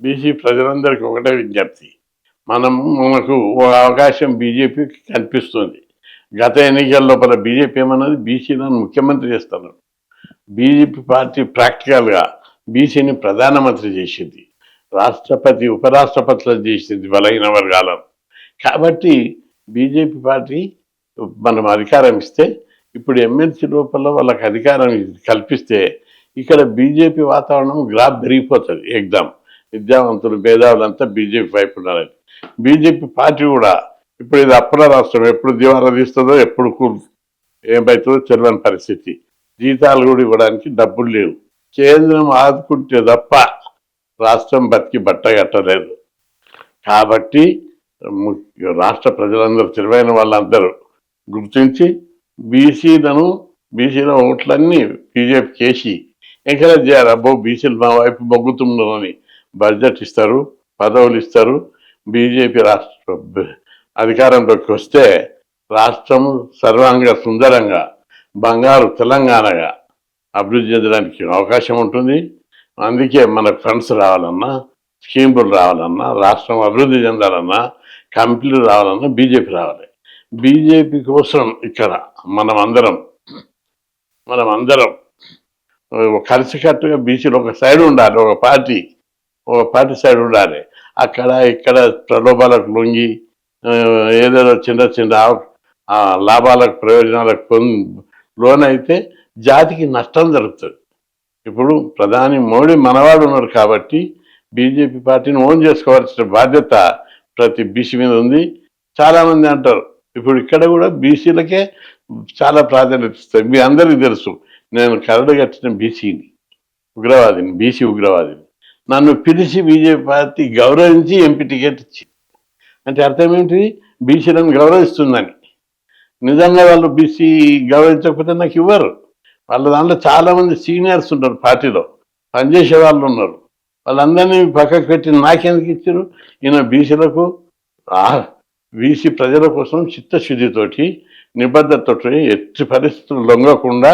BC ప్రజలందరికీ ఒకటే విజ్ఞప్తి. మనకు ఓ అవకాశం బీజేపీకి కనిపిస్తుంది. గత ఎన్నికల లోపల బీజేపీ ఏమన్నది బీసీలను ముఖ్యమంత్రి చేస్తున్నారు. బీజేపీ పార్టీ ప్రాక్టికల్‌గా బీసీని ప్రధానమంత్రి చేసింది. రాష్ట్రపతి, ఉపరాష్ట్రపతులను చేసింది బలహీన వర్గాలను. కాబట్టి బీజేపీ పార్టీ మనం అధికారం ఇస్తే, ఇప్పుడు ఎమ్మెల్సీ లోపల వాళ్ళకి అధికారం కల్పిస్తే ఇక్కడ బీజేపీ వాతావరణం గ్రాఫ్ పెరిగిపోతుంది ఎగ్జామ్. విద్యావంతులు, మేధావులంతా బీజేపీ వైపు ఉన్నారని. బీజేపీ పార్టీ కూడా ఇప్పుడు ఇది అప్పుల రాష్ట్రం, ఎప్పుడు దివాలా తీస్తుందో, ఎప్పుడు ఏమవుతుందో తెలియని పరిస్థితి. జీతాలు కూడా ఇవ్వడానికి డబ్బులు లేవు. కేంద్రం ఆదుకుంటే తప్ప రాష్ట్రం బతికి బట్టగట్టలేదు. కాబట్టి రాష్ట్ర ప్రజలందరూ, తెలివైన వాళ్ళందరూ గుర్తించి బీసీల ఓట్లన్నీ బీజేపీకి వేసి ఎంకరేజ్ చేయాలి. అబ్బో బీసీలు మా వైపు మొగ్గుతున్నారని బడ్జెట్ ఇస్తారు, పదవులు ఇస్తారు. బీజేపీ రాష్ట్ర అధికారంలోకి వస్తే రాష్ట్రం సర్వాంగ సుందరంగా బంగారు తెలంగాణగా అభివృద్ధి చెందడానికి అవకాశం ఉంటుంది. అందుకే మనకు ఫండ్స్ రావాలన్నా, స్కీములు రావాలన్నా, రాష్ట్రం అభివృద్ధి చెందాలన్నా, కంపెనీలు రావాలన్నా బీజేపీ రావాలి. బీజేపీ కోసం ఇక్కడ మనమందరం కలిసికట్టుగా బీసీలు ఒక సైడ్ ఉండాలి. ఒక పార్టీ సైడ్ ఉండాలి. అక్కడ ఇక్కడ ప్రలోభాలకు లొంగి ఏదేదో చిన్న లాభాలకు, ప్రయోజనాలకు లోనైతే జాతికి నష్టం జరుగుతుంది. ఇప్పుడు ప్రధాని మోడీ మనవాడు ఉన్నారు కాబట్టి బీజేపీ పార్టీని ఓన్ చేసుకోవాల్సిన బాధ్యత ప్రతి బీసీ మీద ఉంది. చాలామంది అంటారు ఇప్పుడు ఇక్కడ కూడా బీసీలకే చాలా ప్రాధాన్యత ఇస్తారు. మీ అందరికీ తెలుసు, నేను కరడు కట్టిన బీసీ ఉగ్రవాదిని. నన్ను పిలిచి బీజేపీ పార్టీ గౌరవించి ఎంపీ టికెట్ ఇచ్చింది. అంటే అర్థం ఏంటి? బీసీలను గౌరవిస్తుందని. నిజంగా వాళ్ళు బీసీ గౌరవించకపోతే నాకు ఇవ్వరు. వాళ్ళ దాంట్లో చాలామంది సీనియర్స్ ఉంటారు, పార్టీలో పనిచేసే వాళ్ళు ఉన్నారు. వాళ్ళందరినీ పక్కకు పెట్టి నాకెందుకు ఇచ్చారు? ఈయన బీసీ ప్రజల కోసం చిత్తశుద్ధితోటి, నిబద్ధతతోటి, ఎట్టి పరిస్థితులు లొంగకుండా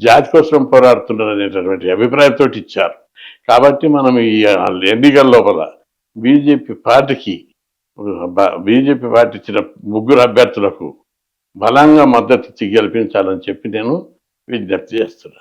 జాతి కోసం పోరాడుతున్నారు అనేటటువంటి అభిప్రాయంతో ఇచ్చారు. కాబట్టి మనం ఈ ఎన్నికల లోపల బీజేపీ పార్టీ ఇచ్చిన 3 అభ్యర్థులకు బలంగా మద్దతు ఇచ్చి గెలిపించాలని చెప్పి నేను విజ్ఞప్తి చేస్తున్నాను.